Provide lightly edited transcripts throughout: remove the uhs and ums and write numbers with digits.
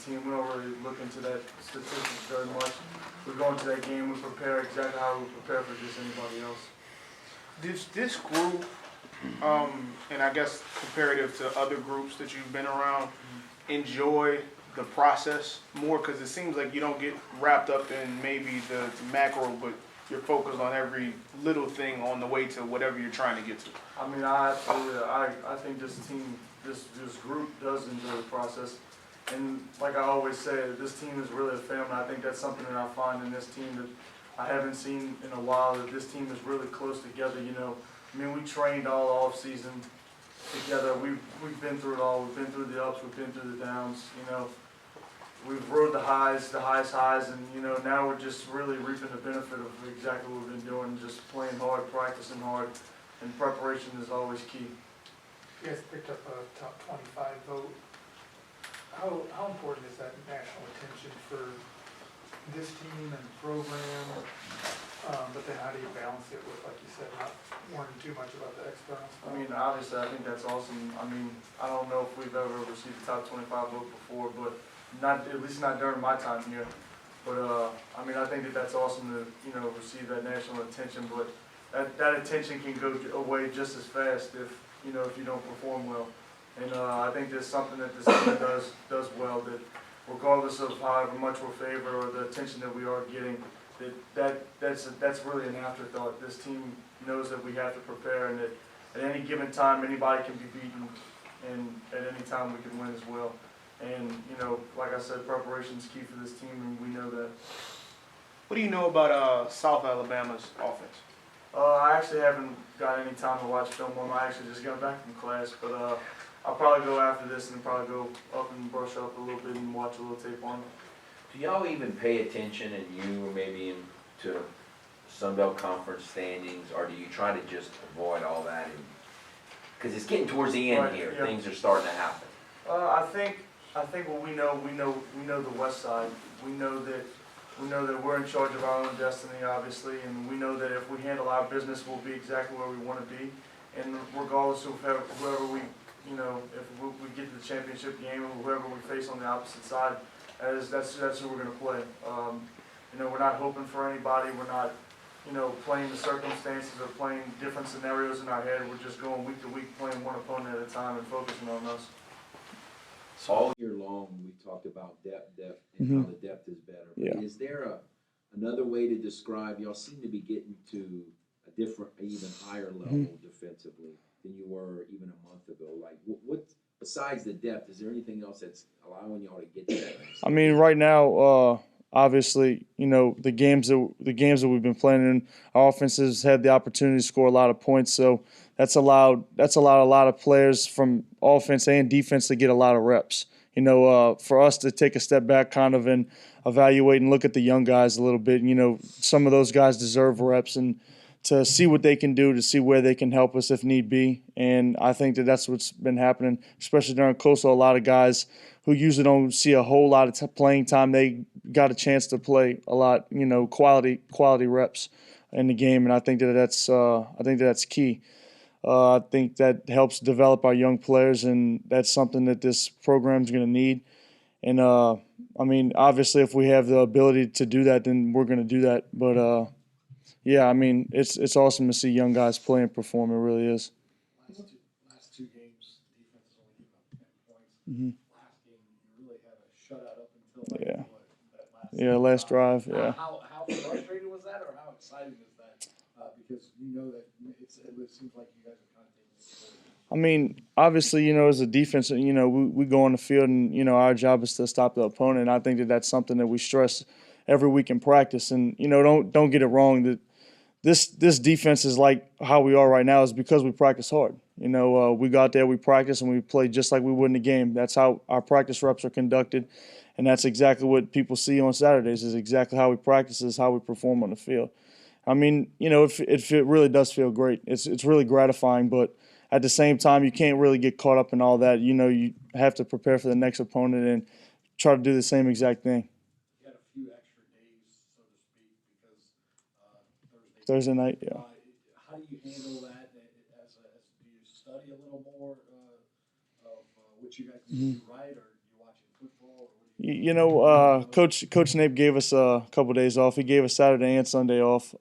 team, we don't really look into that statistics very much. We go into that game, we prepare exactly how we prepare for just anybody else. This group, and I guess comparative to other groups that you've been around, enjoy the process more? Because it seems like you don't get wrapped up in maybe the macro, but you're focused on every little thing on the way to whatever you're trying to get to. I mean, I think this team, this group does enjoy the process. And like I always say, this team is really a family. I think that's something that I find in this team that I haven't seen in a while, that this team is really close together, you know. I mean, we trained all off season together. We've been through it all. We've been through the ups, we've been through the downs, you know. We've rode the highest highs, and you know, now we're just really reaping the benefit of exactly what we've been doing, just playing hard, practicing hard, and preparation is always key. You guys picked up a top 25 vote. How important is that national attention for this team and the program? But then how do you balance it with, like you said, not worrying too much about the external stuff? I mean, obviously, I think that's awesome. I mean, I don't know if we've ever received a top 25 vote before, but not, at least not during my time here. But I mean, I think that that's awesome to, you know, receive that national attention. But that attention can go away just as fast if, you know, if you don't perform well. And I think there's something that this team does well, that regardless of however much we're favored or the attention that we are getting, that's really an afterthought. This team knows that we have to prepare, and that at any given time anybody can be beaten, and at any time we can win as well. And you know, like I said, preparation is key for this team, and we know that. What do you know about South Alabama's offense? I actually haven't got any time to watch film on them. I actually just got back from class, but I'll probably go after this and probably go up and brush up a little bit and watch a little tape on them. Do y'all even pay attention, and you or maybe into Sun Belt Conference standings, or do you try to just avoid all that? Because it's getting towards the end here, yeah. Things are starting to happen. I think what we know the West Side. We know that we're in charge of our own destiny, obviously, and we know that if we handle our business, we'll be exactly where we want to be. And regardless of whoever we, you know, if we get to the championship game or whoever we face on the opposite side, that's who we're going to play. You know, we're not hoping for anybody. We're not, you know, playing the circumstances or playing different scenarios in our head. We're just going week to week, playing one opponent at a time and focusing on us. All year long, we talked about depth, and how the depth is better. But is there another way to describe? Y'all seem to be getting to a different, even higher level defensively than you were even a month ago. Like, what besides the depth, is there anything else that's allowing y'all to get to that? I mean, right now, obviously, you know, the games that we've been playing in, our offenses had the opportunity to score a lot of points, so that's allowed a lot of players from offense and defense to get a lot of reps. You know, for us to take a step back kind of and evaluate and look at the young guys a little bit. You know, some of those guys deserve reps, and to see what they can do, to see where they can help us if need be. And I think that that's what's been happening, especially during Coastal. A lot of guys who usually don't see a whole lot of playing time, they got a chance to play a lot, you know, quality reps in the game, and I think that's key. I think that helps develop our young players, and that's something that this program is going to need. And I mean, obviously, if we have the ability to do that, then we're going to do that. But yeah, I mean, it's awesome to see young guys play and perform. It really is. Last two games, defense has only given up 10 points. Last game, you really had a shutout up until that last drive. Yeah. How frustrating was that, or how exciting is that? Because you know that it seems like you guys are kind of taking it forward. I mean, obviously, you know, as a defense, you know, we go on the field and, you know, our job is to stop the opponent. And I think that that's something that we stress every week in practice. And, you know, don't get it wrong, that this defense is like how we are right now is because we practice hard. You know, we go out there, we practice, and we play just like we would in the game. That's how our practice reps are conducted. And that's exactly what people see on Saturdays, is exactly how we practice, is how we perform on the field. I mean, you know, it really does feel great. It's really gratifying, but at the same time, you can't really get caught up in all that. You know, you have to prepare for the next opponent and try to do the same exact thing. You had a few extra days, so to speak, because Thursday night, yeah. How do you handle that? Do you study a little more of what you guys need to do right, or are you watching football, or what Coach Nape gave us a couple days off. He gave us Saturday and Sunday off.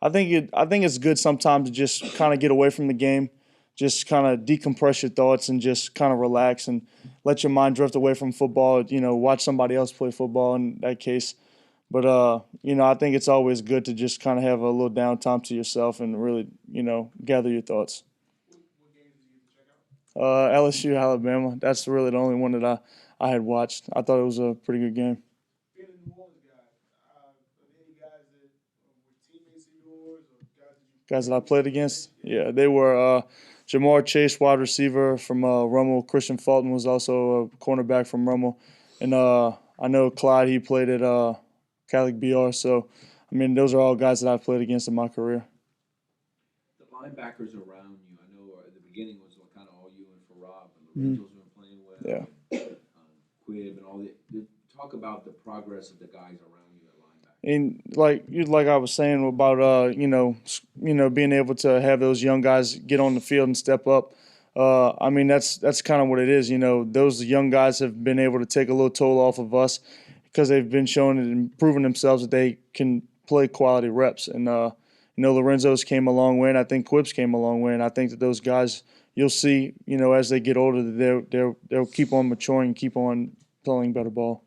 I think it's good sometimes to just kind of get away from the game, just kind of decompress your thoughts and just kind of relax and let your mind drift away from football. Watch somebody else play football in that case. But I think it's always good to just kind of have a little downtime to yourself and really, gather your thoughts. What games did you get to check out? LSU, Alabama. That's really the only one that I had watched. I thought it was a pretty good game. Being a New Orleans guy, are there any guys that were teammates of yours or guys that you Guys that I played against, yeah, they were Jamar Chase, wide receiver from Rummel. Christian Fulton was also a cornerback from Rummel, and I know Clyde. He played at Catholic BR. So, I mean, those are all guys that I've played against in my career. The linebackers around you, I know at the beginning was kind of all you and Farab, but Lorenzo's been playing well. Yeah. And, Quib and all that. Talk about the progress of the guys around you at linebacker. And like I was saying about being able to have those young guys get on the field and step up. I mean that's kind of what it is. Those young guys have been able to take a little toll off of us because they've been showing and proving themselves that they can play quality reps. And Lorenzo's came a long way, and I think Quib's came a long way. And I think that those guys, you'll see, as they get older, they'll keep on maturing, keep on playing better ball.